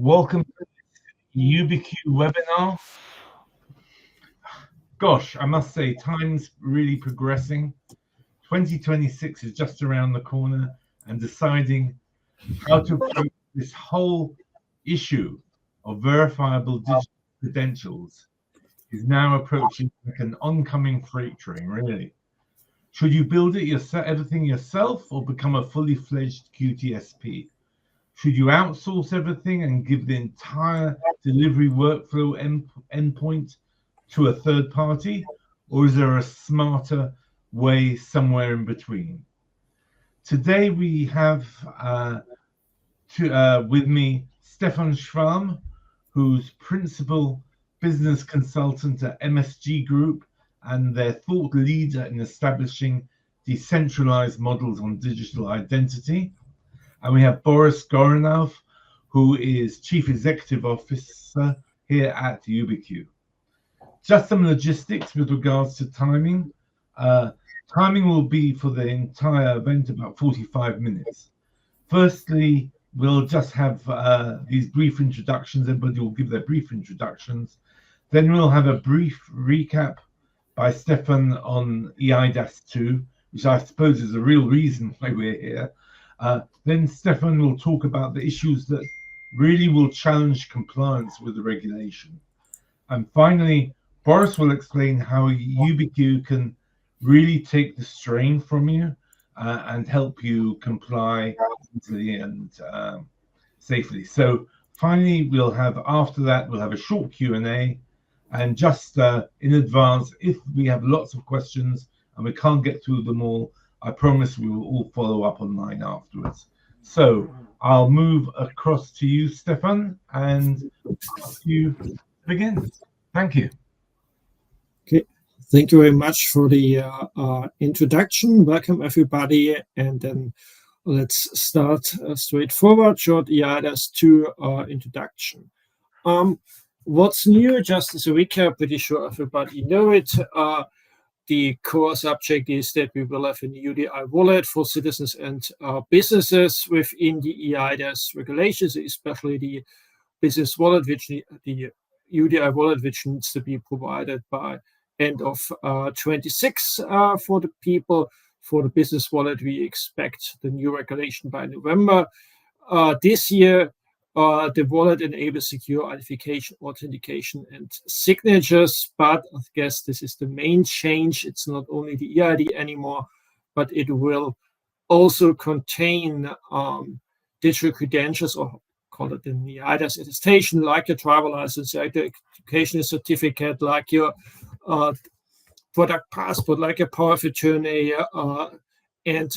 Welcome to the UBQ webinar. Gosh, I must say, time's really progressing. 2026 is just around the corner, and deciding how to approach this whole issue of verifiable digital credentials is now approaching like an oncoming freight train, really. Should you build it everything yourself, or become a fully fledged QTSP? Should you outsource everything and give the entire delivery workflow endpoint to a third party, or is there a smarter way somewhere in between? Today we have with me Steffen Schwalm, who's Principal Business Consultant at MSG Group and their thought leader in establishing decentralized models on digital identity. And we have Boris Goranov, who is Chief Executive Officer here at UBQ. Just some logistics with regards to timing. Timing will be for the entire event about 45 minutes. Firstly, we'll just have these brief introductions. Everybody will give their brief introductions. Then we'll have a brief recap by Steffen on eIDAS 2, which I suppose is the real reason why we're here. Then Steffen will talk about the issues that really will challenge compliance with the regulation. And finally, Boris will explain how UBQ can really take the strain from you and help you comply easily and safely. So finally, after that, we'll have a short Q&A. And just in advance, if we have lots of questions and we can't get through them all, I promise we will all follow up online afterwards. So I'll move across to you, Steffen, and ask you to begin. Thank you. Okay, thank you very much for the introduction. Welcome, everybody. And then let's start straightforward, short eIDAS 2 introduction. What's new, just as a recap, pretty sure everybody know it. The core subject is that we will have an UDI wallet for citizens and businesses within the eIDAS regulations, especially the business wallet, the UDI wallet, which needs to be provided by end of 26 for the people. For the business wallet, we expect the new regulation by November. This year, the wallet enables secure identification, authentication, and signatures, but I guess this is the main change. It's not only the eID anymore, but it will also contain digital credentials, or call it in the eIDAS attestation, like your driver license, like the educational certificate, like your product passport, like a power of attorney, and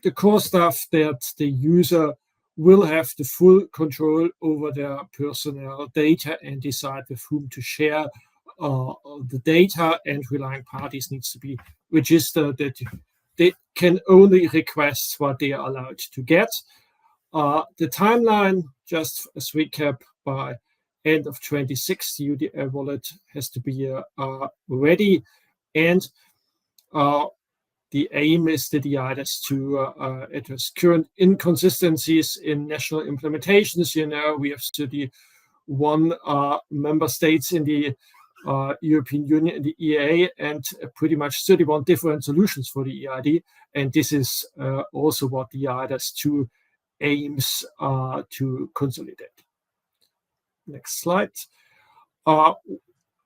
the core stuff that the user will have the full control over their personal data and decide with whom to share the data, and relying parties needs to be registered that they can only request what they are allowed to get. The timeline, just as recap, by end of 26, the UDI wallet has to be ready, and the aim is that the eIDAS to address current inconsistencies in national implementations. You know, we have 31 member states in the European Union and the EEA, and pretty much 31 different solutions for the eID. And this is also what the eIDAS 2 aims to consolidate. Next slide.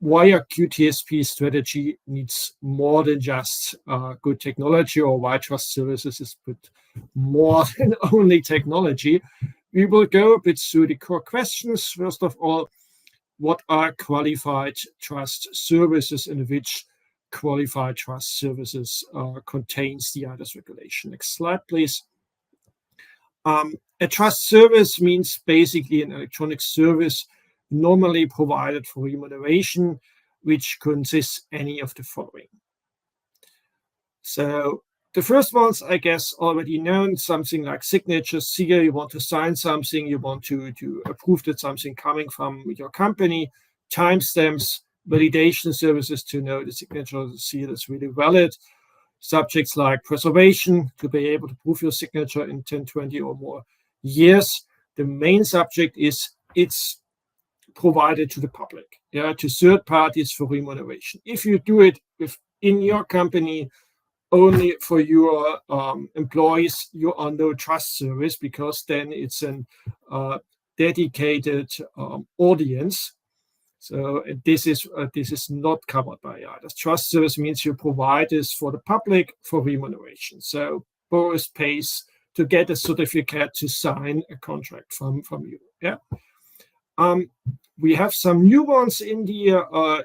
Why a QTSP strategy needs more than just good technology, or why trust services is more than only technology. We will go a bit through the core questions. First of all, what are qualified trust services, and which qualified trust services contains the eIDAS regulation? Next slide, please. A trust service means basically an electronic service normally provided for remuneration, which consists any of the following. So the first ones, I guess, already known, something like signatures. Here you want to sign something, you want to approve that something coming from your company. Timestamps, validation services to know the signature of the seal is really valid. Subjects like preservation, to be able to prove your signature in 10, 20 or more years. The main subject is it's provided to the public, to third parties for remuneration. If you do it within your company, only for your employees, you are no trust service, because then it's a dedicated audience. So this is not covered by eIDAS. Trust service means you provide this for the public for remuneration. So Boris pays to get a certificate to sign a contract from you. We have some new ones in the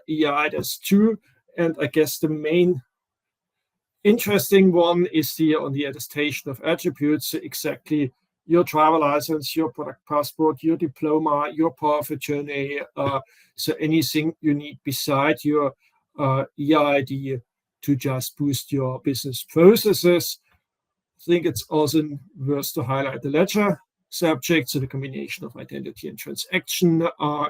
eIDAS too, and I guess the main interesting one is on the attestation of attributes. So exactly your travel license, your product passport, your diploma, your power of attorney, so anything you need beside your eID to just boost your business processes. I think it's also worth to highlight the ledger subject, so the combination of identity and transaction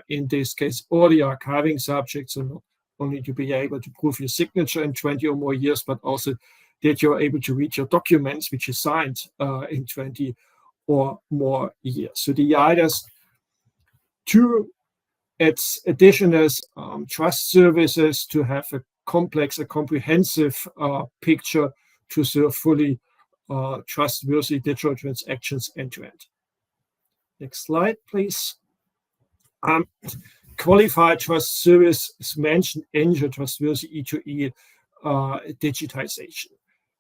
in this case, or the archiving subject, so not only to be able to prove your signature in 20 or more years, but also that you're able to read your documents which you signed in 20 or more years. So the eIDAS 2 adds additional trust services to have a comprehensive picture to serve fully trustworthy digital transactions end-to-end. Next slide, please. Qualified trust service is mentioned in your trustworthy E2E digitization.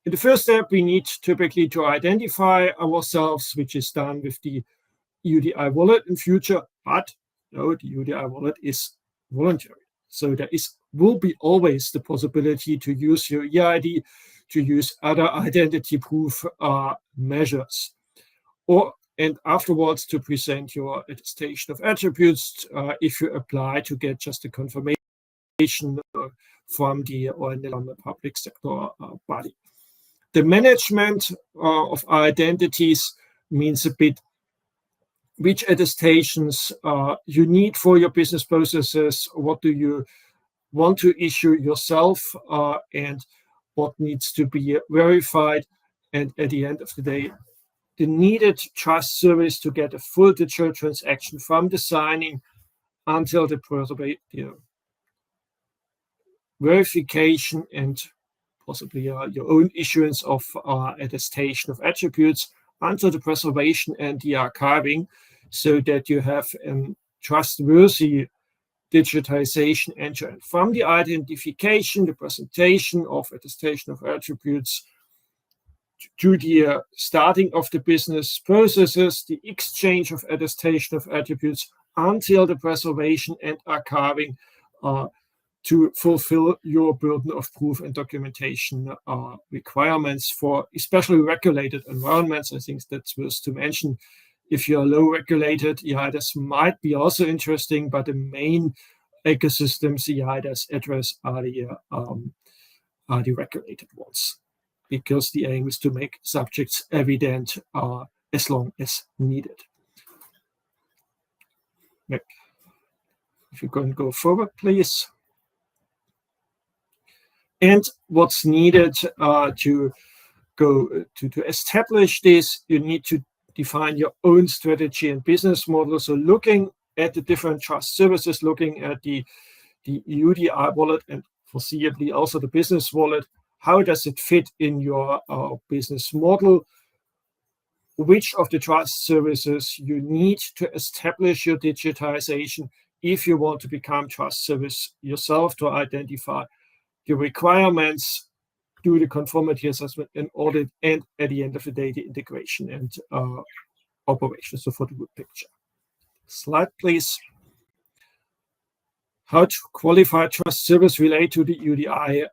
In the first step, we need typically to identify ourselves, which is done with the EUDI wallet in future, but no, the EUDI wallet is voluntary. So there will be always the possibility to use your eID, to use other identity proof measures, and afterwards to present your attestation of attributes if you apply to get just a confirmation from the public sector body. The management of identities means a bit which attestations you need for your business processes, what do you want to issue yourself, and what needs to be verified, and at the end of the day, the needed trust service to get a full digital transaction from the signing until the verification and possibly your own issuance of attestation of attributes, until the preservation and the archiving, so that you have trustworthy digitization end-to-end. From the identification, the presentation of attestation of attributes, to the starting of the business processes, the exchange of attestation of attributes, until the preservation and archiving to fulfill your burden of proof and documentation requirements for especially regulated environments. I think that's worth to mention. If you're low regulated, eIDAS might be also interesting, but the main ecosystems eIDAS address are the regulated ones, because the aim is to make subjects evident as long as needed. If you can go forward, please. And what's needed to establish this, you need to define your own strategy and business model. So looking at the different trust services, looking at the EUDI wallet, and foreseeably also the business wallet, how does it fit in your business model? Which of the trust services you need to establish your digitization if you want to become trust service yourself, to identify the requirements, do the conformity assessment and audit, and at the end of the day, the integration and operation. So for the good picture. Slide, please. How to qualify trust service relate to the EUDI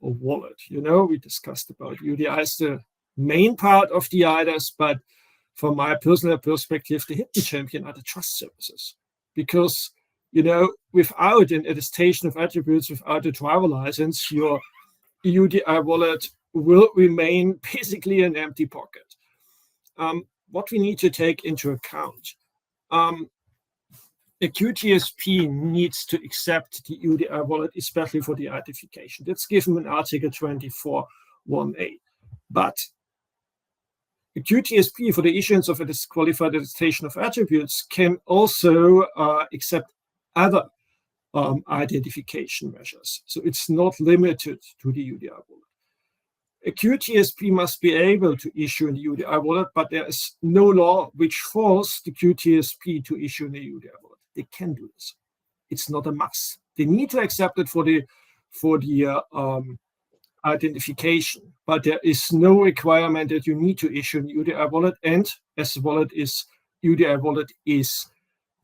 wallet. We discussed about EUDI as the main part of the eIDAS, but from my personal perspective, the hidden champion are the trust services. Because, without an attestation of attributes, without a driver license, your EUDI wallet will remain basically an empty pocket. What we need to take into account, a QTSP needs to accept the EUDI wallet, especially for the identification. That's given in Article 24(1)(a). But A QTSP for the issuance of a disqualified attestation of attributes can also accept other identification measures. So it's not limited to the UDI wallet. A QTSP must be able to issue in the UDI wallet, but there is no law which forces the QTSP to issue in the UDI wallet. They can do this. It's not a must. They need to accept it for the identification, but there is no requirement that you need to issue an UDI wallet. And as the UDI wallet is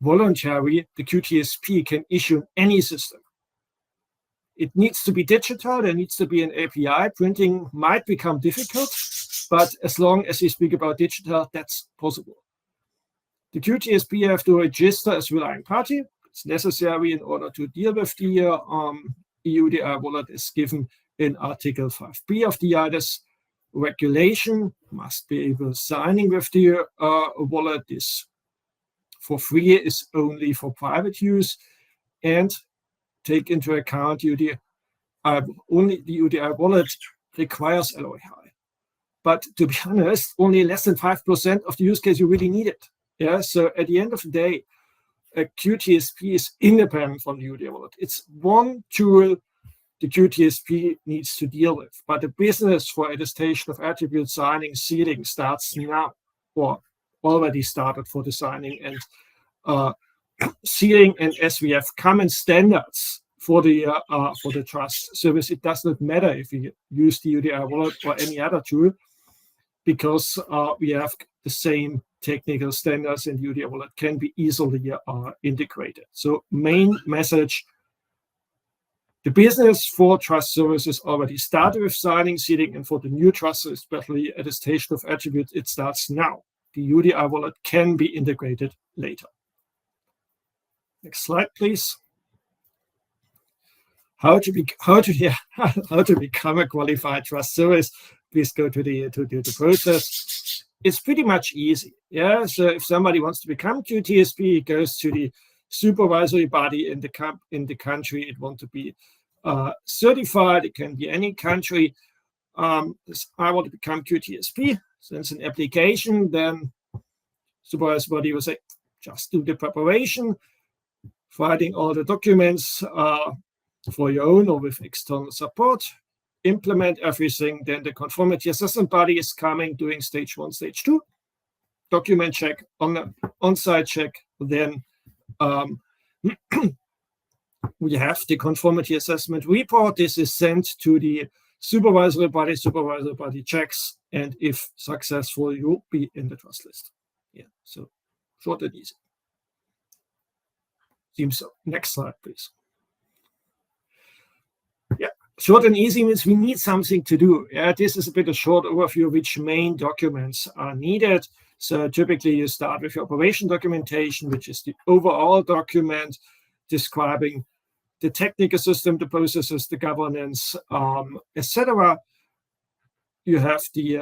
voluntary, the QTSP can issue in any system. It needs to be digital. There needs to be an API. Printing might become difficult, but as long as we speak about digital, that's possible. The QTSP have to register as relying party. It's necessary in order to deal with the EUDI wallet as given in Article 5b of the eIDAS regulation. Must be able signing with the wallet. This for free is only for private use, and take into account only the UDI wallet requires alloy high. But to be honest, only less than 5% of the use case you really need it. Yeah, so at the end of the day, a QTSP is independent from the UDI wallet. It's one tool the QTSP needs to deal with. But the business for attestation of attribute signing, sealing starts now, or already started for the signing and sealing. And as we have common standards for the trust service, it does not matter if you use the UDI wallet or any other tool, because we have the same technical standards, and UDI wallet can be easily integrated. So main message: the business for trust services already started with signing, sealing, and for the new trust, especially attestation of attributes, it starts now. The UDI wallet can be integrated later. Next slide, please. How to become a qualified trust service? Please go to the process. It's pretty much easy. Yeah. So if somebody wants to become QTSP, it goes to the supervisory body in the country it wants to be certified. It can be any country. I want to become QTSP. Sends an application. Then supervisory body will say, just do the preparation, writing all the documents for your own or with external support, implement everything. Then the conformity assessment body is coming, doing stage 1, stage 2, document check, on-site check. Then we have the conformity assessment report. This is sent to the supervisory body. Supervisory body checks, and if successful, you'll be in the trust list. Yeah, so short and easy. Seems so. Next slide, please. Yeah, short and easy means we need something to do. Yeah, this is a bit of short overview of which main documents are needed. So typically you start with your operation documentation, which is the overall document describing the technical system, the processes, the governance, etc. You have the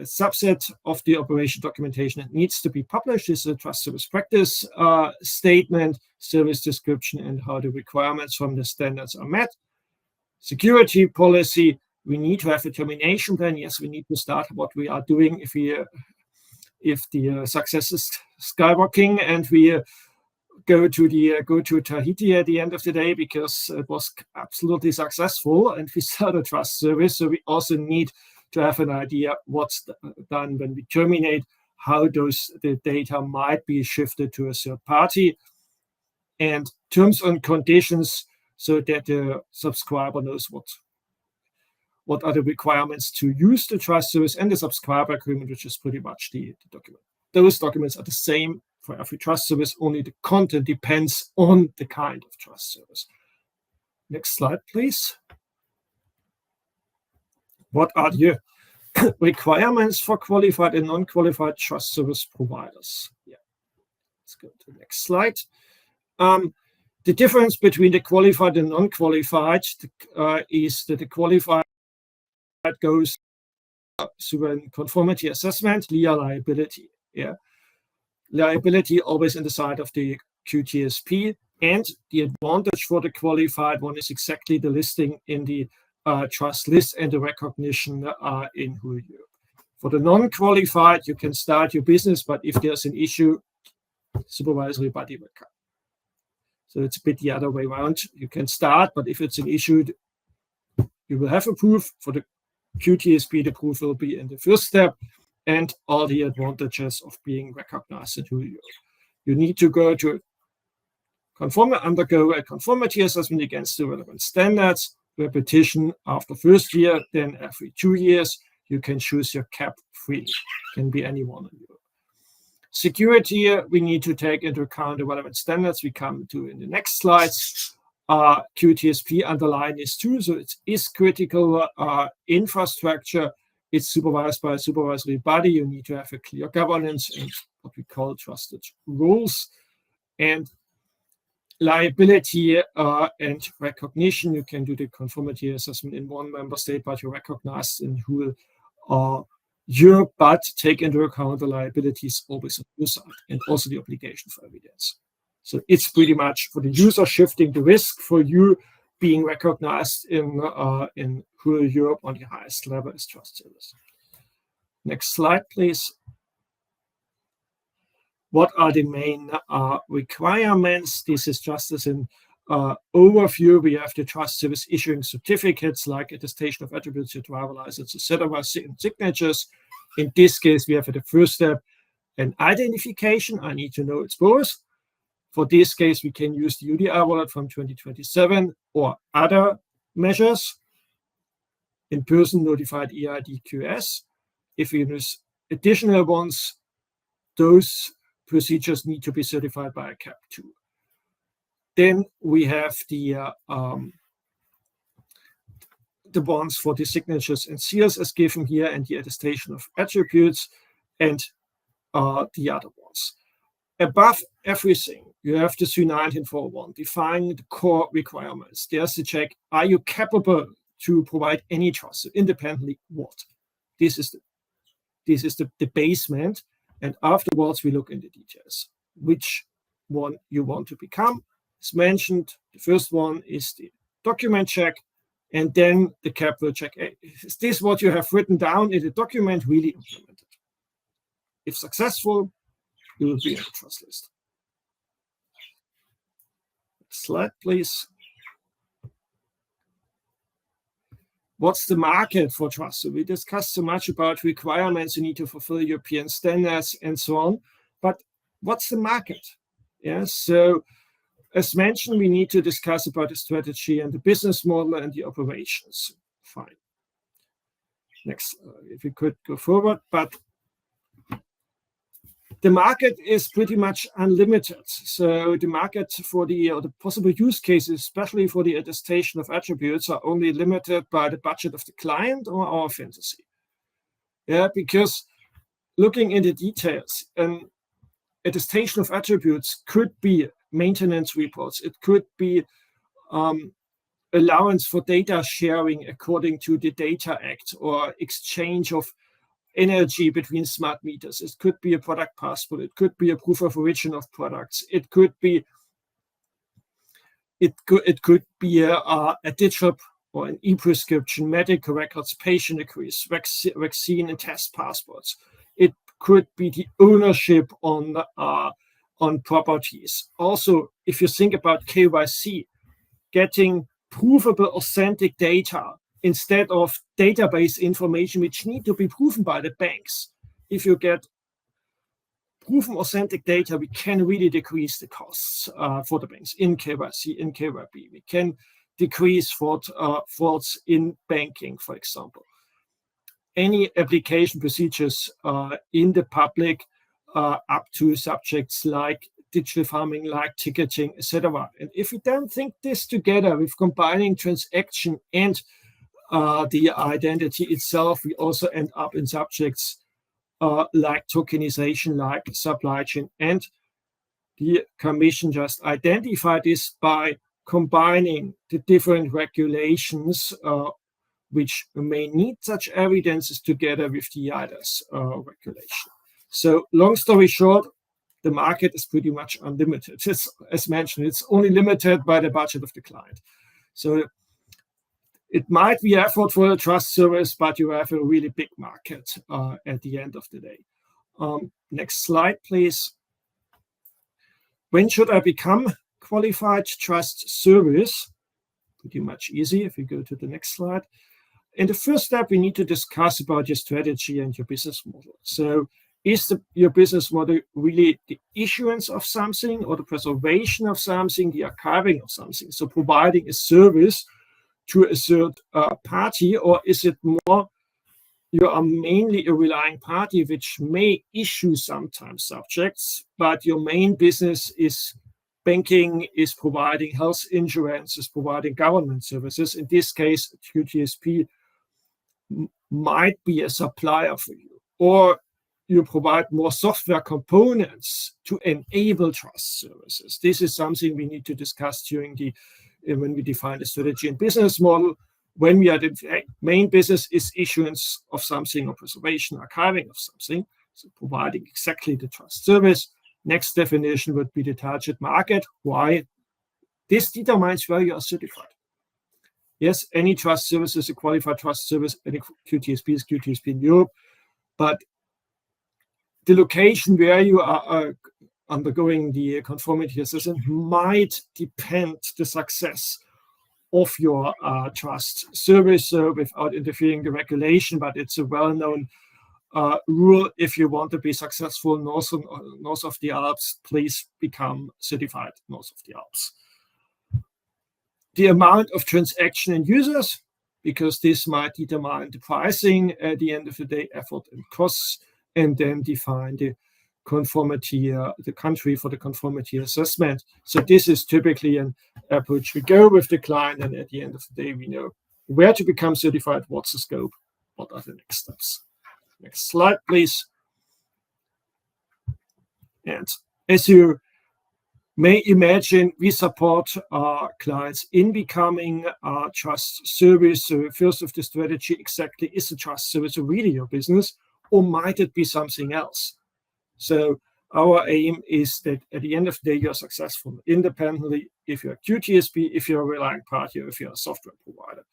a subset of the operation documentation that needs to be published. Is a trust service practice statement, service description, and how the requirements from the standards are met. Security policy, we need to have a termination plan. Yes, we need to start what we are doing if the success is skyrocketing and we go to Tahiti at the end of the day because it was absolutely successful and we start a trust service. So we also need to have an idea what's done when we terminate, how the data might be shifted to a third party, and terms and conditions so that the subscriber knows what are the requirements to use the trust service, and the subscriber agreement, which is pretty much the document. Those documents are the same for every trust service, only the content depends on the kind of trust service. Next slide, please. What are the requirements for qualified and non-qualified trust service providers? Yeah, let's go to the next slide. The difference between the qualified and non-qualified is that the qualified goes through a conformity assessment, clear liability. Yeah, liability always in the side of the QTSP, and the advantage for the qualified one is exactly the listing in the trust list and the recognition in whole Europe. For the non-qualified, you can start your business, but if there's an issue, supervisory body will come. So it's a bit the other way around. You can start, but if it's an issue, you will have a proof. For the QTSP, the proof will be in the first step, and all the advantages of being recognized. You need to go to undergo a conformity assessment against the relevant standards, repetition after first year, then every 2 years. You can choose your cap freely. Can be any one of you. Security, we need to take into account the relevant standards we come to in the next slides. QTSP underline is too, so it is critical infrastructure. It's supervised by a supervisory body. You need to have a clear governance and what we call trusted rules. And liability and recognition, you can do the conformity assessment in one member state, but you recognize in who Europe, but take into account the liabilities always on your side and also the obligation for evidence. So it's pretty much for the user shifting the risk for you being recognized in who Europe on the highest level is trust service. Next slide, please. What are the main requirements? This is just as an overview. We have the trust service issuing certificates like attestation of attributes, your driver license, etc., signatures. In this case, we have at the first step an identification. I need to know it's Boris. For this case, we can use the UDR wallet from 2027 or other measures. In-person notified eIDAS. If we use additional ones, those procedures need to be certified by a CAP 2. Then we have the ones for the signatures and seals as given here, and the attestation of attributes, and the other ones. Above everything, you have the 1941, defining the core requirements. There's the check, are you capable to provide any trust? So independently, what? This is the basement. And afterwards, we look in the details. Which one you want to become? As mentioned, the first one is the document check, and then the CAP will check. Is this what you have written down in the document really implemented? If successful, you will be on the trust list. Next slide, please. What's the market for trust? So we discussed so much about requirements. You need to fulfill European standards and so on. But what's the market? Yeah, so as mentioned, we need to discuss about the strategy and the business model and the operations. Fine. Next, if we could go forward. But the market is pretty much unlimited. So the market for the possible use cases, especially for the attestation of attributes, are only limited by the budget of the client or our fantasy. Yeah, because looking into details, an attestation of attributes could be maintenance reports. It could be allowance for data sharing according to the Data Act, or exchange of energy between smart meters. It could be a product passport. It could be a proof of origin of products. It could be a digital or an e-prescription, medical records, patient agrees, vaccine and test passports. It could be the ownership on properties. Also, if you think about KYC, getting provable, authentic data instead of database information which need to be proven by the banks. If you get proven authentic data, we can really decrease the costs for the banks in KYC, in KYB. We can decrease frauds in banking, for example. Any application procedures in the public up to subjects like digital farming, like ticketing, etc. And if we then think this together with combining transaction and the identity itself, we also end up in subjects like tokenization, like supply chain. And the Commission just identified this by combining the different regulations which may need such evidences together with the eIDAS regulation. So long story short, the market is pretty much unlimited. It's, as mentioned, it's only limited by the budget of the client. So it might be effort for a trust service, but you have a really big market at the end of the day. Next slide, please. When should I become qualified trust service? Pretty much easy if you go to the next slide. In the first step, we need to discuss about your strategy and your business model. So is your business model really the issuance of something or the preservation of something, the archiving of something? So providing a service to a third party, or is it more you are mainly a relying party which may issue sometimes subjects, but your main business is banking, is providing health insurance, is providing government services. In this case, QTSP might be a supplier for you, or you provide more software components to enable trust services. This is something we need to discuss during when we define the strategy and business model. When we identify main business is issuance of something or preservation, archiving of something, so providing exactly the trust service. Next definition would be the target market. Why? This determines where you are certified. Yes, any trust service is a qualified trust service, any QTSP is QTSP in Europe, but the location where you are undergoing the conformity assessment might depend the success of your trust service without interfering the regulation, but it's a well-known rule. If you want to be successful north of the Alps, please become certified north of the Alps. The amount of transaction and users, because this might determine the pricing at the end of the day, effort and costs, and then define the conformity, the country for the conformity assessment. So this is typically an approach we go with the client, and at the end of the day, we know where to become certified, what's the scope, what are the next steps. Next slide, please. And as you may imagine, we support our clients in becoming a trust service. So first of the strategy, exactly, is the trust service really your business, or might it be something else? So our aim is that at the end of the day, you're successful independently if you're a QTSP, if you're a relying party, or if you're a software provider.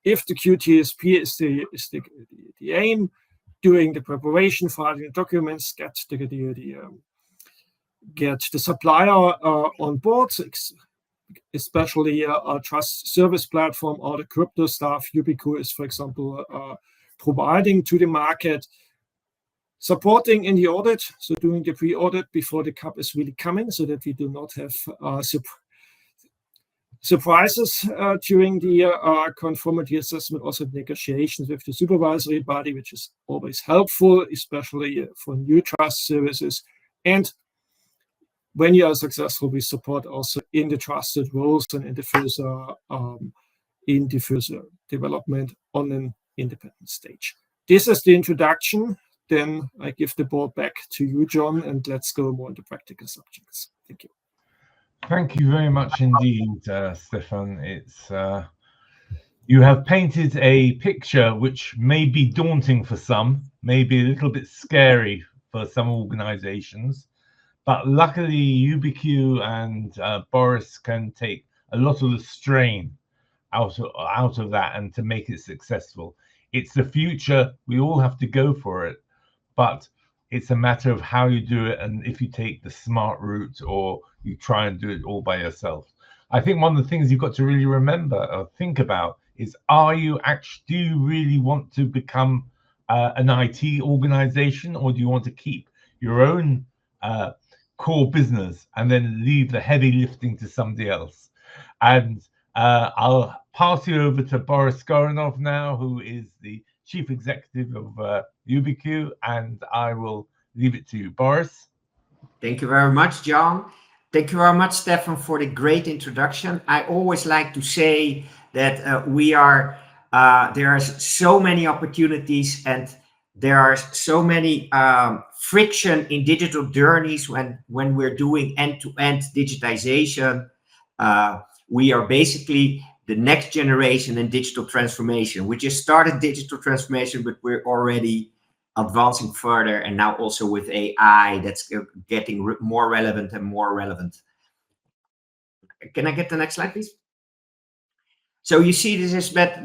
If the QTSP is the aim, doing the preparation, filing the documents, get the supplier on board, especially a trust service platform or the crypto stuff Yubico is, for example, providing to the market. Supporting in the audit, so doing the pre-audit before the CAP is really coming, so that we do not have surprises during the conformity assessment, also negotiations with the supervisory body, which is always helpful, especially for new trust services. And when you are successful, we support also in the trusted roles and in the further development on an independent stage. This is the introduction. Then I give the ball back to you, Jon, and let's go more into practical subjects. Thank you. Thank you very much indeed, Steffen. It's you have painted a picture which may be daunting for some, maybe a little bit scary for some organizations, but luckily UBQ and Boris can take a lot of the strain out of that and to make it successful. It's the future. We all have to go for it. But it's a matter of how you do it, and if you take the smart route or you try and do it all by yourself. I think one of the things you've got to really remember or think about is, do you really want to become an IT organization, or do you want to keep your own core business and then leave the heavy lifting to somebody else? And I'll pass you over to Boris Goranov now, who is the Chief Executive of UBQ, and I will leave it to you, Boris. Thank you very much, Jon. Thank you very much, Steffen, for the great introduction. I always like to say that there are so many opportunities and there are so many friction in digital journeys when we're doing end-to-end digitization. We are basically the next generation in digital transformation. We just started digital transformation, but we're already advancing further, and now also with AI, that's getting more relevant and more relevant. Can I get the next slide, please? So you see, this is that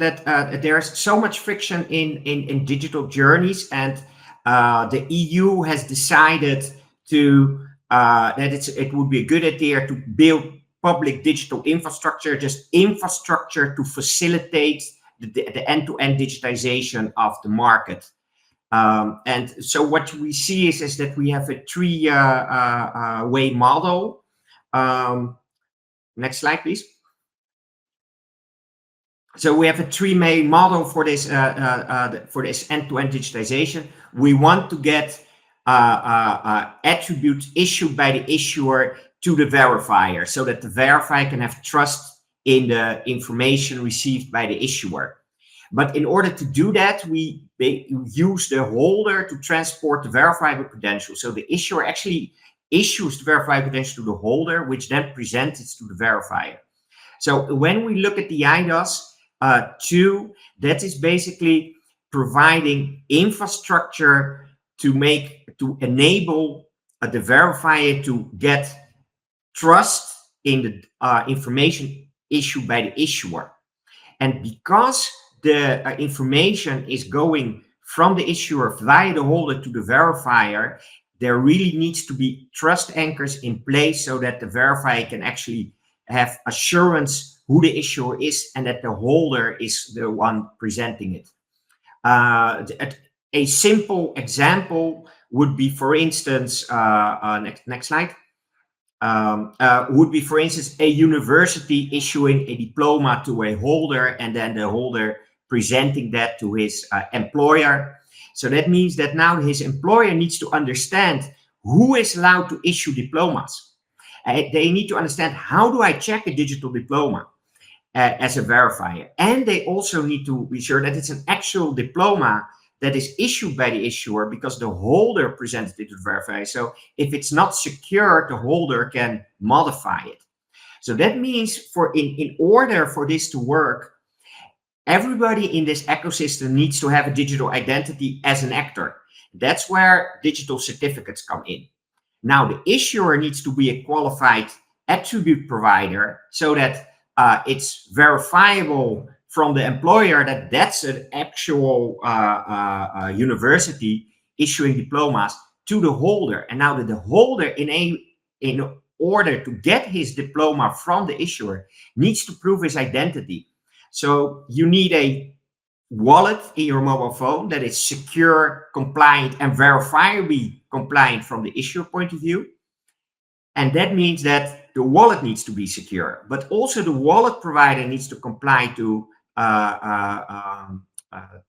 there's so much friction in digital journeys, and the EU has decided to that it would be a good idea to build public digital infrastructure, just infrastructure to facilitate the end-to-end digitization of the market. And so what we see is that we have a three-way model. Next slide, please. So we have a three-way model for this end-to-end digitization. We want to get attributes issued by the issuer to the verifier, so that the verifier can have trust in the information received by the issuer. But in order to do that, we use the holder to transport the verifiable credential. So the issuer actually issues the verifiable credential to the holder, which then presents it to the verifier. So when we look at the eIDAS 2, that is basically providing infrastructure to enable the verifier to get trust in the information issued by the issuer. And because the information is going from the issuer via the holder to the verifier, there really needs to be trust anchors in place so that the verifier can actually have assurance who the issuer is and that the holder is the one presenting it. A simple example would be, for instance, next slide, would be, for instance, a university issuing a diploma to a holder and then the holder presenting that to his employer. So that means that now his employer needs to understand who is allowed to issue diplomas. They need to understand, how do I check a digital diploma as a verifier? And they also need to be sure that it's an actual diploma that is issued by the issuer, because the holder presented it to the verifier. So if it's not secure, the holder can modify it. So that means in order for this to work, everybody in this ecosystem needs to have a digital identity as an actor. That's where digital certificates come in. Now, the issuer needs to be a qualified attribute provider so that it's verifiable from the employer that that's an actual university issuing diplomas to the holder. And now that the holder, in order to get his diploma from the issuer, needs to prove his identity. So you need a wallet in your mobile phone that is secure, compliant, and verifiably compliant from the issuer point of view. And that means that the wallet needs to be secure, but also the wallet provider needs to comply to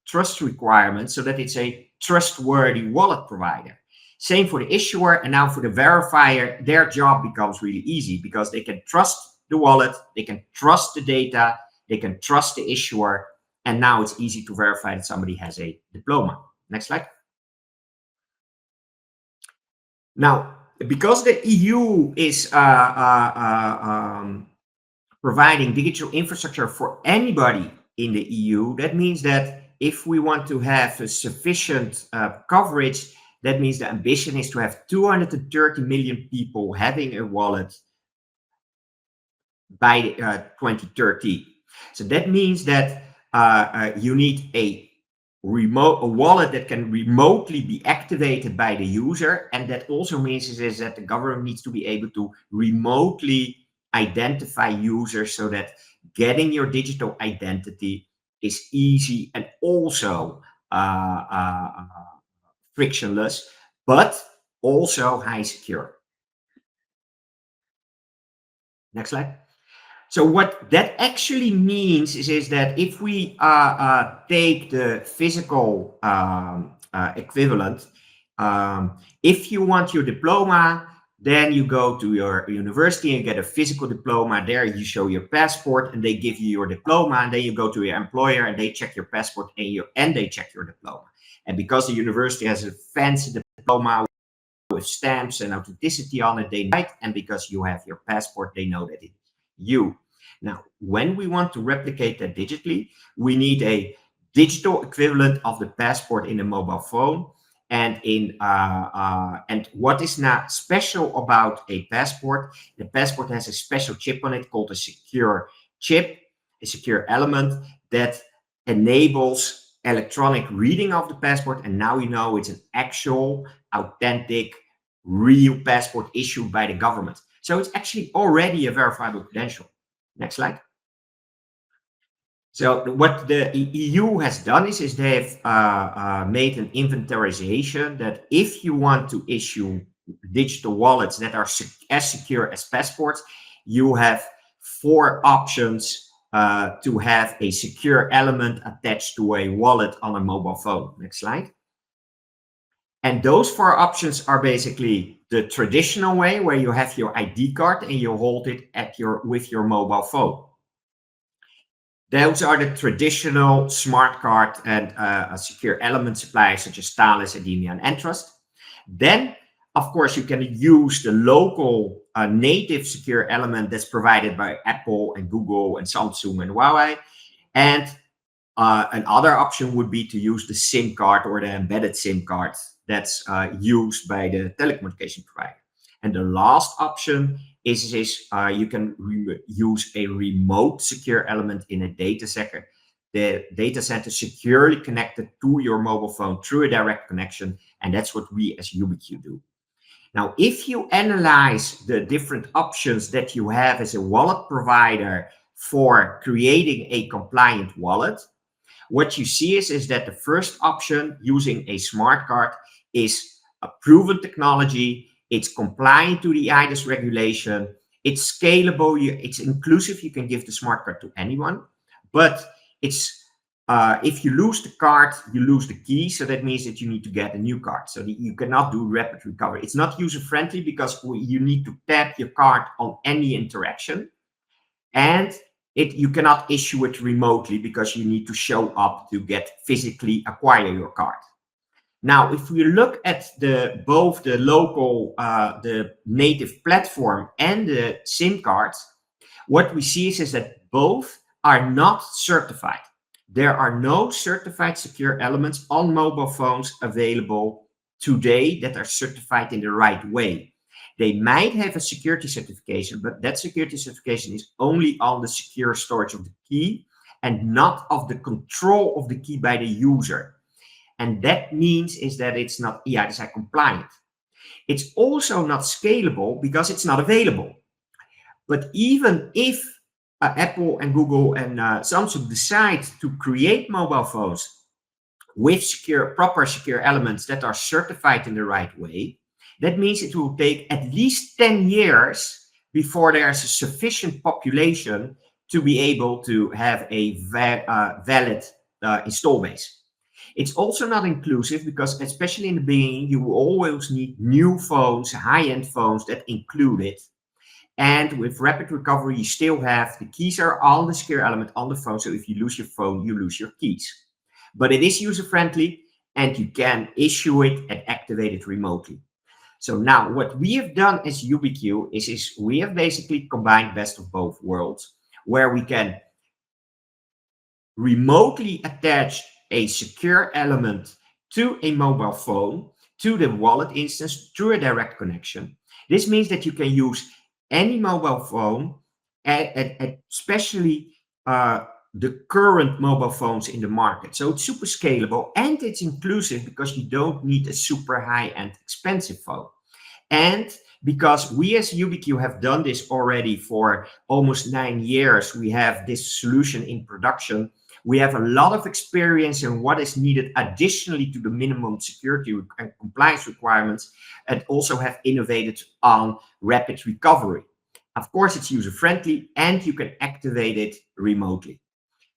trust requirements so that it's a trustworthy wallet provider. Same for the issuer, and now for the verifier, their job becomes really easy because they can trust the wallet, they can trust the data, they can trust the issuer, and now it's easy to verify that somebody has a diploma. Next slide. Now, because the EU is providing digital infrastructure for anybody in the EU, that means that if we want to have a sufficient coverage, that means the ambition is to have 230 million people having a wallet by 2030. So that means that you need a wallet that can remotely be activated by the user, and that also means is that the government needs to be able to remotely identify users so that getting your digital identity is easy and also frictionless, but also high secure. Next slide. So what that actually means is that if we take the physical equivalent, if you want your diploma, then you go to your university and get a physical diploma. There you show your passport and they give you your diploma, and then you go to your employer and they check your passport and they check your diploma. And because the university has a fancy diploma with stamps and authenticity on it, they know it, and because you have your passport, they know that it's you. Now, when we want to replicate that digitally, we need a digital equivalent of the passport in a mobile phone. And and what is now special about a passport? The passport has a special chip on it called a secure chip. a secure element that enables electronic reading of the passport, and now you know it's an actual, authentic, real passport issued by the government. So it's actually already a verifiable credential. Next slide. So what the EU has done is they've made an inventarization that if you want to issue digital wallets that are as secure as passports, you have 4 options to have a secure element attached to a wallet on a mobile phone. Next slide. And those 4 options are basically the traditional way, where you have your ID card and you hold it at with your mobile phone. Those are the traditional smart card and secure element suppliers such as Thales, Edemia, and Entrust. Then, of course, you can use the local native secure element that's provided by Apple and Google and Samsung and Huawei. And another option would be to use the SIM card or the embedded SIM card that's used by the telecommunication provider. And the last option is you can use a remote secure element in a data center. The data center securely connected to your mobile phone through a direct connection, and that's what we as YubiQ do. Now, if you analyze the different options that you have as a wallet provider for creating a compliant wallet, what you see is that the first option, using a smart card, is a proven technology. It's compliant to the eIDAS regulation. It's scalable. It's inclusive. You can give the smart card to anyone. But it's if you lose the card, you lose the key. So that means that you need to get a new card. So you cannot do rapid recovery. It's not user-friendly because you need to tap your card on any interaction. And you cannot issue it remotely because you need to show up to physically acquire your card. Now, if we look at both the local, the native platform and the SIM cards, what we see is that both are not certified. There are no certified secure elements on mobile phones available today that are certified in the right way. They might have a security certification, but that security certification is only on the secure storage of the key and not of the control of the key by the user. And that means that it's not eIDAS compliant. It's also not scalable because it's not available. But even if Apple and Google and Samsung decide to create mobile phones with proper secure elements that are certified in the right way, that means it will take at least 10 years before there's a sufficient population to be able to have a valid install base. It's also not inclusive because, especially in the beginning, you will always need new phones, high-end phones that include it. And with rapid recovery, you still have the keys are on the secure element on the phone. So if you lose your phone, you lose your keys. But it is user-friendly and you can issue it and activate it remotely. So now what we have done as YubiQ is we have basically combined best of both worlds, where we can remotely attach a secure element to a mobile phone, to the wallet instance, through a direct connection. This means that you can use any mobile phone, especially the current mobile phones in the market. So it's super scalable and it's inclusive because you don't need a super high-end expensive phone. And because we as YubiQ have done this already for almost 9 years, we have this solution in production. We have a lot of experience in what is needed additionally to the minimum security and compliance requirements, and also have innovated on rapid recovery. Of course, it's user-friendly and you can activate it remotely.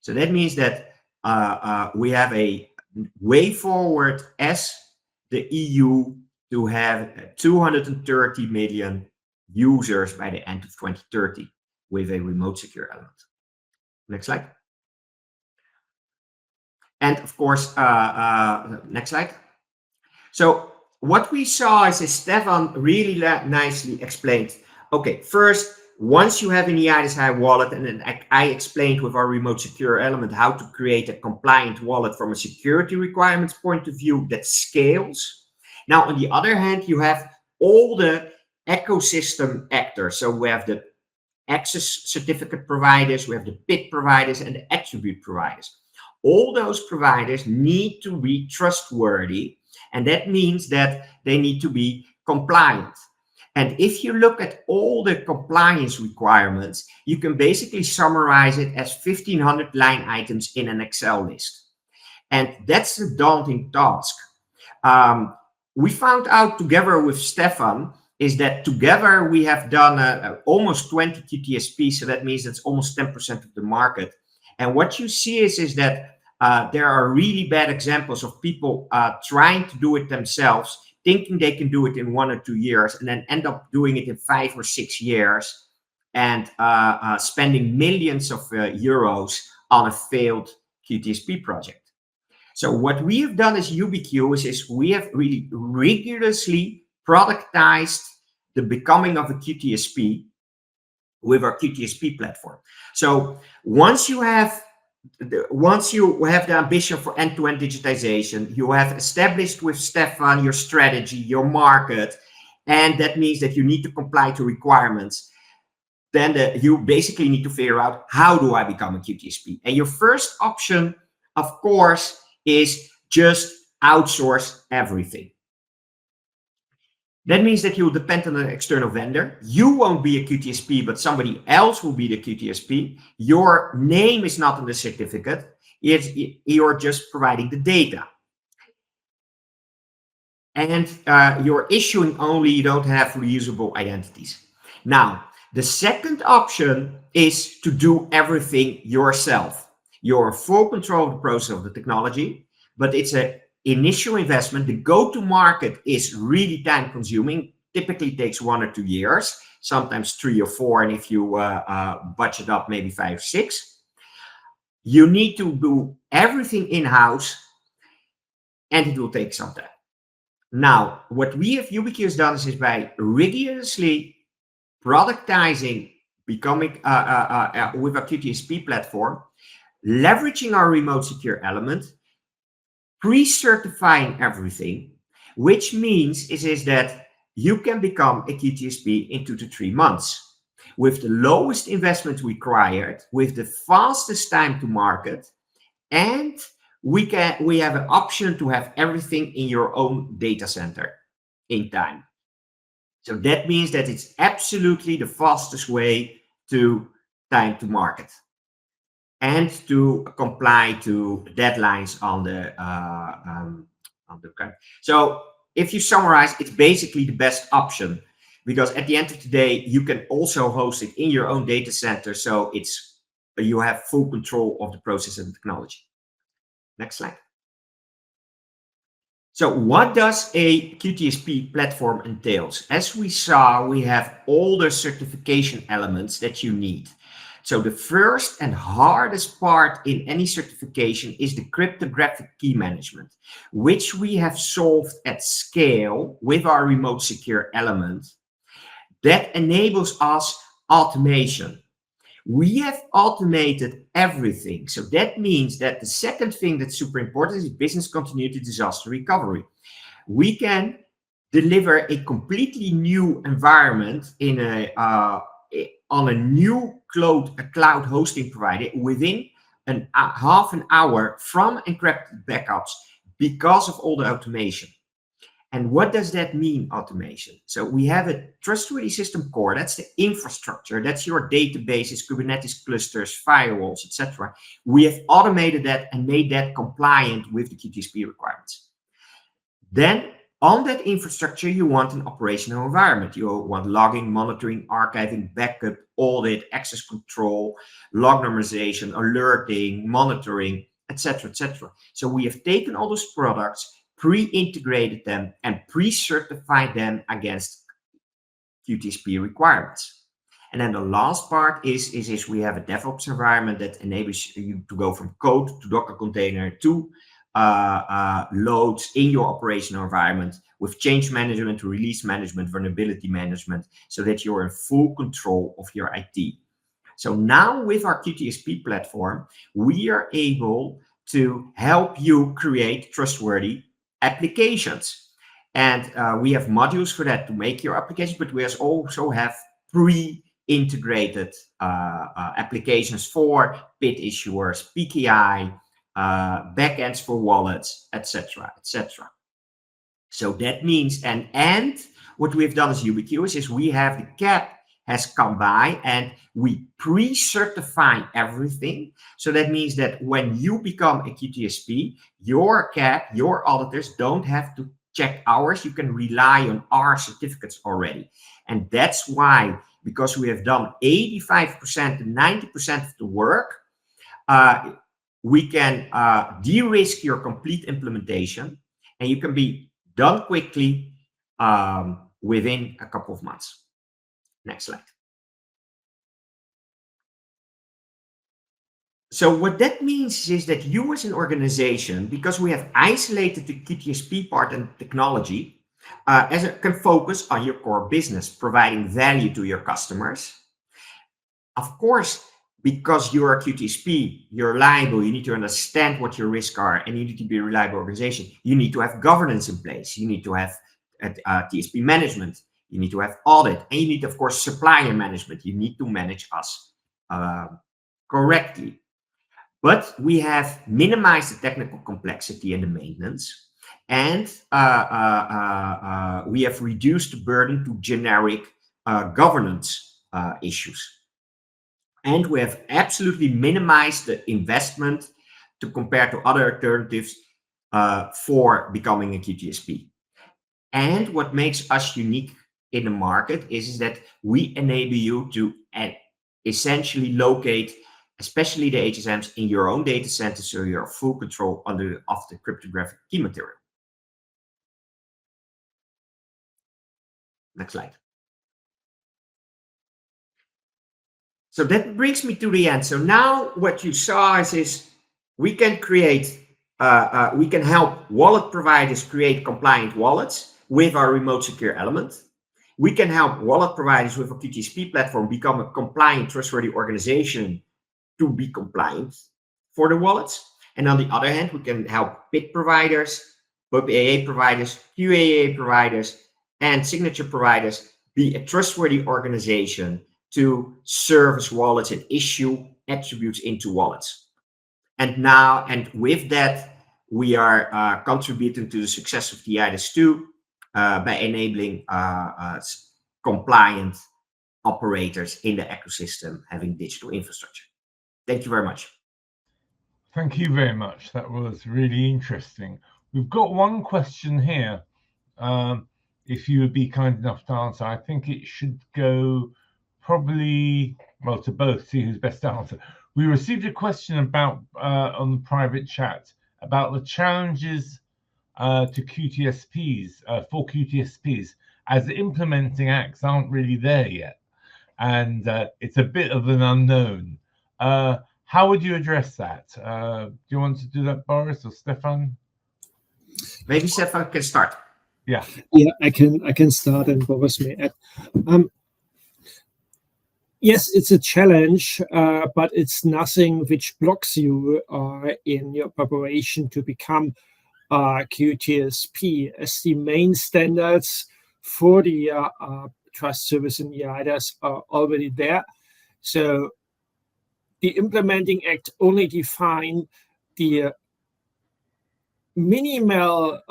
So that means that we have a way forward as the EU to have 230 million users by the end of 2030 with a remote secure element. Next slide. And of course, next slide. So what we saw is Steffen really nicely explained. Okay, first, once you have an eIDAS wallet, and then I explained with our remote secure element how to create a compliant wallet from a security requirements point of view that scales. Now, on the other hand, you have all the ecosystem actors. So we have the access certificate providers, we have the PID providers, and the attribute providers. All those providers need to be trustworthy, and that means that they need to be compliant. And if you look at all the compliance requirements, you can basically summarize it as 1,500 line items in an Excel list. And that's a daunting task. We found out together with Steffen is that together we have done almost 20 QTSP, so that means that's almost 10% of the market. And what you see is that there are really bad examples of people trying to do it themselves, thinking they can do it in 1 or 2 years, and then end up doing it in 5 or 6 years, and spending millions of euros on a failed QTSP project. So what we have done as UBQ is we have really rigorously productized the becoming of a QTSP with our QTSP platform. So once you have the ambition for end-to-end digitization, you have established with Steffen your strategy, your market, and that means that you need to comply to requirements. Then you basically need to figure out, how do I become a QTSP? And your first option, of course, is just outsource everything. That means that you'll depend on an external vendor. You won't be a QTSP, but somebody else will be the QTSP. Your name is not in the certificate. You're just providing the data. And you're issuing only, you don't have reusable identities. Now, the second option is to do everything yourself. You're in full control of the process of the technology, but it's an initial investment. The go-to-market is really time-consuming. Typically takes 1 or 2 years, sometimes 3 or 4, and if you budget up, maybe 5 or 6. You need to do everything in-house, and it will take some time. Now, what we have UBQ has done is by rigorously productizing, becoming with a QTSP platform, leveraging our remote secure element, pre-certifying everything, which means is that you can become a QTSP in 2 to 3 months with the lowest investment required, with the fastest time to market, and we have an option to have everything in your own data center in time. So that means that it's absolutely the fastest way to time to market and to comply to deadlines on the So if you summarize, it's basically the best option, because at the end of the day, you can also host it in your own data center. So you have full control of the process and technology. Next slide. So what does a QTSP platform entails? As we saw, we have all the certification elements that you need. So the first and hardest part in any certification is the cryptographic key management, which we have solved at scale with our remote secure element that enables us automation. We have automated everything. So that means that the second thing that's super important is business continuity disaster recovery. We can deliver a completely new environment in on a new cloud hosting provider within half an hour from encrypted backups because of all the automation. And what does that mean, automation? So we have a trustworthy system core. That's the infrastructure. That's your databases, Kubernetes clusters, firewalls, etc. We have automated that and made that compliant with the QTSP requirements. Then on that infrastructure, you want an operational environment. You want logging, monitoring, archiving, backup, audit, access control, log normalization, alerting, monitoring, etc., etc. So we have taken all those products, pre-integrated them, and pre-certified them against QTSP requirements. And then the last part is we have a DevOps environment that enables you to go from code to Docker container to loads in your operational environment with change management, release management, vulnerability management, so that you're in full control of your IT. So now with our QTSP platform, we are able to help you create trustworthy applications. And we have modules for that to make your application, but we also have pre integrated applications for PIT issuers, PKI, backends for wallets, etc., etc. So that means, and what we've done as Ubiquitous is we have the CAP has come by and we pre-certify everything. So that means that when you become a QTSP, your CAP, your auditors don't have to check ours. You can rely on our certificates already. And that's why, because we have done 85% to 90% of the work, we can de-risk your complete implementation, and you can be done quickly within a couple of months. Next slide. So what that means is that you as an organization, because we have isolated the QTSP part and technology, can focus on your core business, providing value to your customers. Of course, because you're a QTSP, you're liable, you need to understand what your risks are, and you need to be a reliable organization. You need to have governance in place. You need to have TSP management. You need to have audit, and you need, of course, supplier management. You need to manage us correctly. But we have minimized the technical complexity and the maintenance, and we have reduced the burden to generic governance issues. And we have absolutely minimized the investment to compare to other alternatives for becoming a QTSP. And what makes us unique in the market is that we enable you to essentially locate, especially the HSMs, in your own data center, so you have full control of the cryptographic key material. Next slide. So that brings me to the end. So now what you saw is we can create, we can help wallet providers create compliant wallets with our remote secure element. We can help wallet providers with a QTSP platform become a compliant, trustworthy organization to be compliant for the wallets. And on the other hand, we can help PIT providers, PAA providers, QAA providers, and signature providers be a trustworthy organization to service wallets and issue attributes into wallets. And now, and with that, we are contributing to the success of the eIDAS 2 by enabling compliant operators in the ecosystem having digital infrastructure. Thank you very much. Thank you very much. That was really interesting. We've got one question here. If you would be kind enough to answer, I think it should go probably, well, to both, see who's best to answer. We received a question about on the private chat about the challenges to QTSPs, for QTSPs, as the implementing acts aren't really there yet. And it's a bit of an unknown. How would you address that? Do you want to do that, Boris or Stefan? Maybe Stefan can start. Yeah, I can start, and Boris may add. Yes, it's a challenge, but it's nothing which blocks you in your preparation to become QTSP, as the main standards for the trust service in the eIDAS are already there. So the implementing act only define the minimal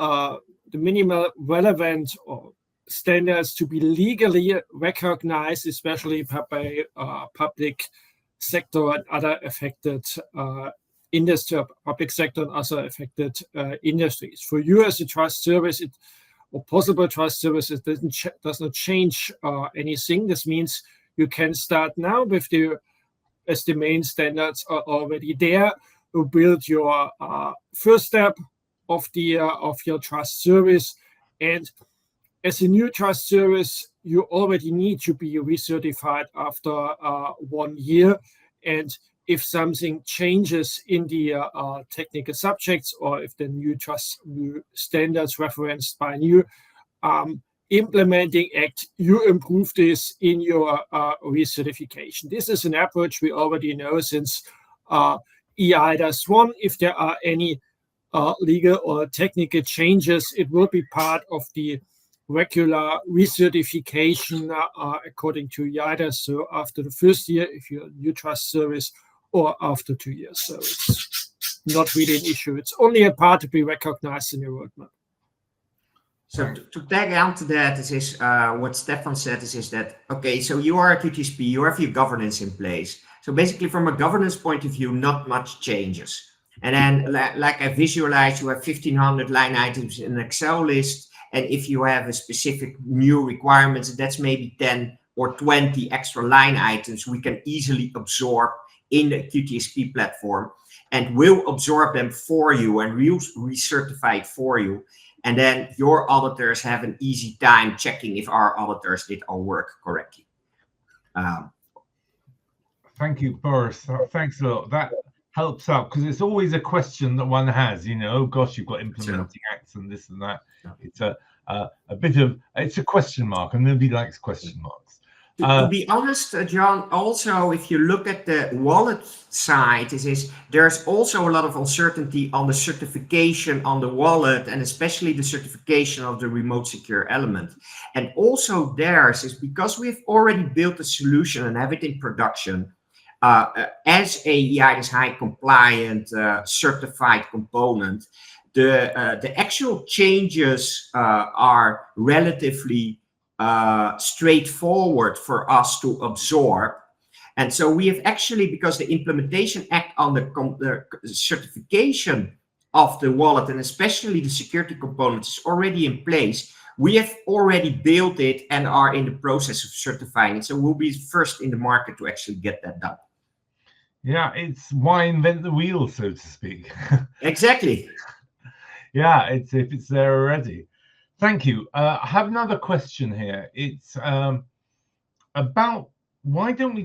relevant or standards to be legally recognized, especially by public sector and other affected industry, public sector and other affected industries. For you as a trust service, or possible trust service, it does not change anything. This means you can start now with as the main standards are already there, to build your first step of your trust service. And as a new trust service, you already need to be recertified after 1 year. And if something changes in the technical subjects, or if the new standards referenced by new implementing act, you improve this in your recertification. This is an approach we already know since eIDAS 1. If there are any legal or technical changes, it will be part of the regular recertification according to eIDAS. So after the first year, if you're a new trust service, or after 2 years. So it's not really an issue. It's only a part to be recognized in your roadmap. So to tag on to that is what Steffen said is that, okay, so you are a QTSP, you have your governance in place. So basically from a governance point of view, not much changes. And then like I visualize, you have 1,500 line items in an Excel list. And if you have a specific new requirements, that's maybe 10 or 20 extra line items we can easily absorb in the QTSP platform, and will absorb them for you and recertify it for you. And then your auditors have an easy time checking if our auditors did our work correctly. Thank you, Boris. Thanks a lot. That helps out, because it's always a question that one has, you know, oh gosh, you've got implementing acts and this and that. It's a bit of, it's a question mark, and nobody likes question marks. To be honest, Jon, also, if you look at the wallet side, there's also a lot of uncertainty on the certification on the wallet, and especially the certification of the remote secure element. And also theirs is because we've already built a solution and have it in production as a eIDAS high compliant certified component. The actual changes are relatively straightforward for us to absorb. And so we have actually, because the implementation act on the certification of the wallet, and especially the security components, is already in place, we have already built it and are in the process of certifying it. So we'll be first in the market to actually get that done. Yeah, it's why invent the wheel, so to speak. Exactly. Yeah, if it's there already. Thank you. I have another question here. It's about why don't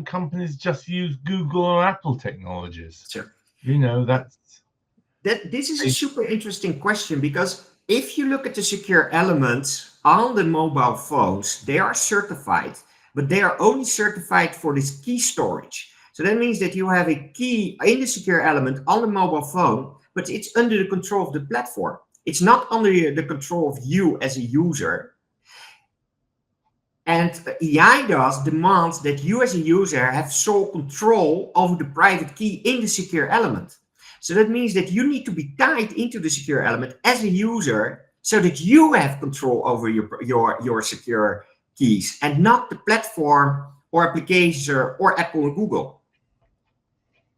companies just use Google or Apple technologies? Sure. You know, this is a super interesting question, because if you look at the secure elements on the mobile phones, they are certified, but they are only certified for this key storage. So that means that you have a key in the secure element on the mobile phone, but it's under the control of the platform. It's not under the control of you as a user. And eIDAS demands that you as a user have sole control over the private key in the secure element. So that means that you need to be tied into the secure element as a user, so that you have control over your secure keys, and not the platform or application or Apple or Google.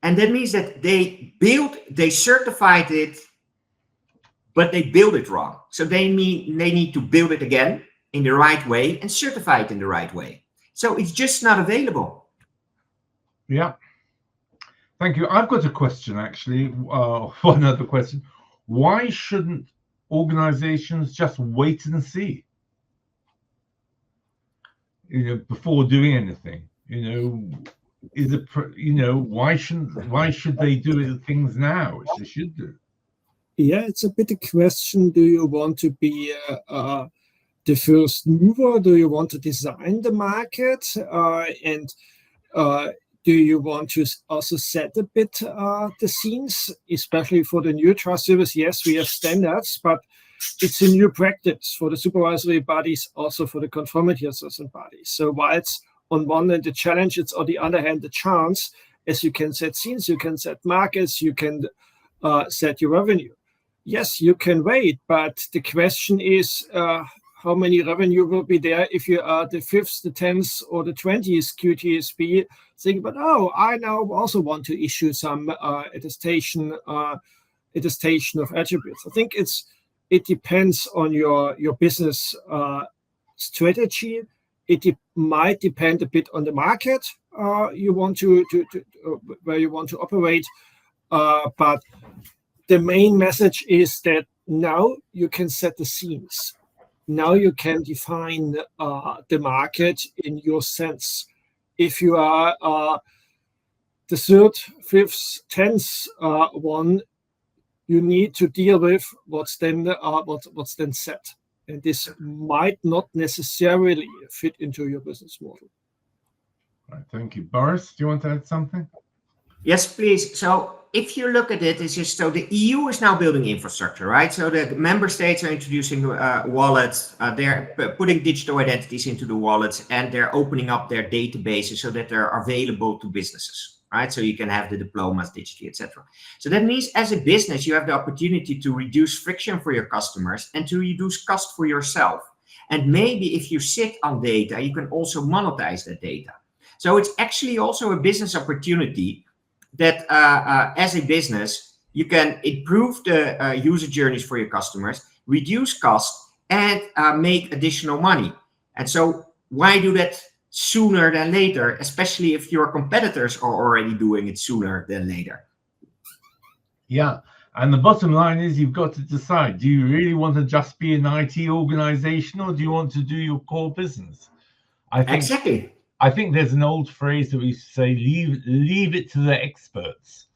And that means that they certified it, but they build it wrong. So they need to build it again in the right way and certify it in the right way. So it's just not available. Yeah. Thank you. I've got a question, actually. One other question. Why shouldn't organizations just wait and see? You know, before doing anything? You know, why should they do things now, which they should do? Yeah, it's a bit a question. Do you want to be the first mover? Do you want to design the market? And do you want to also set a bit the scenes, especially for the new trust service? Yes, we have standards, but it's a new practice for the supervisory bodies, also for the conformity assessment bodies. So while it's on one hand the challenge, it's on the other hand the chance, as you can set scenes, you can set markets, you can set your revenue. Yes, you can wait, but the question is how many revenue will be there if you are the 5th, the 10th, or the 20th QTSP? Think about, oh, I now also want to issue some attestation of attributes. I think it depends on your business strategy. It might depend a bit on the market you want to where you want to operate, but the main message is that now you can set the scenes. Now you can define the market in your sense. If you are the 3rd, 5th, 10th one, you need to deal with what's then set, and this might not necessarily fit into your business model. Right, thank you. Boris, do you want to add something? Yes, please. So if you look at it, it's just so the EU is now building infrastructure, right? So the member states are introducing wallets, they're putting digital identities into the wallets, and they're opening up their databases so that they're available to businesses, right? So you can have the diplomas digitally, etc. So that means as a business, you have the opportunity to reduce friction for your customers and to reduce cost for yourself. And maybe if you sit on data, you can also monetize that data. So it's actually also a business opportunity that as a business, you can improve the user journeys for your customers, reduce costs, and make additional money. And so why do that sooner than later, especially if your competitors are already doing it sooner than later? Yeah. And the bottom line is you've got to decide, do you really want to just be an IT organization, or do you want to do your core business? Exactly. I think there's an old phrase that we say, leave it to the experts.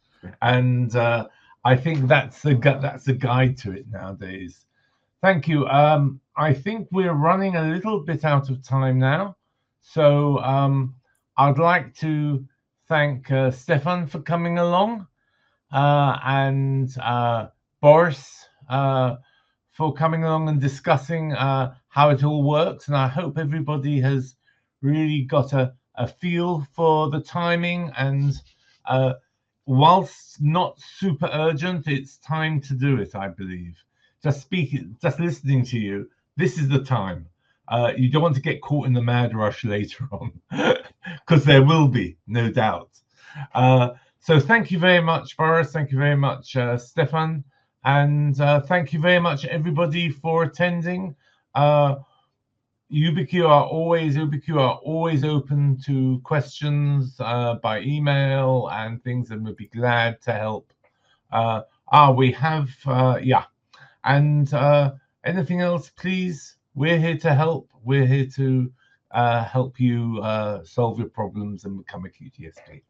And I think that's a guide to it nowadays. Thank you. I think we're running a little bit out of time now. So I'd like to thank Steffen for coming along. And Boris for coming along and discussing how it all works. And I hope everybody has really got a feel for the timing. And whilst not super urgent, it's time to do it, I believe. Just listening to you, this is the time. You don't want to get caught in the mad rush later on, because there will be, no doubt. So thank you very much, Boris. Thank you very much, Steffen. And thank you very much, everybody, for attending. UbiQ are always open to questions by email and things, and we'll be glad to help. We have, yeah. And anything else, please? We're here to help. We're here to help you solve your problems and become a QTSP.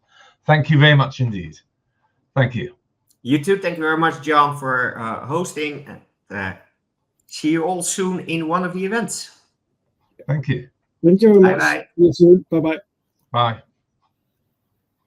Thank you very much indeed. Thank you. You too. Thank you very much, Jon, for hosting. See you all soon in one of the events. Thank you. Thank you very much. Bye-bye. See you soon. Bye-bye. Bye.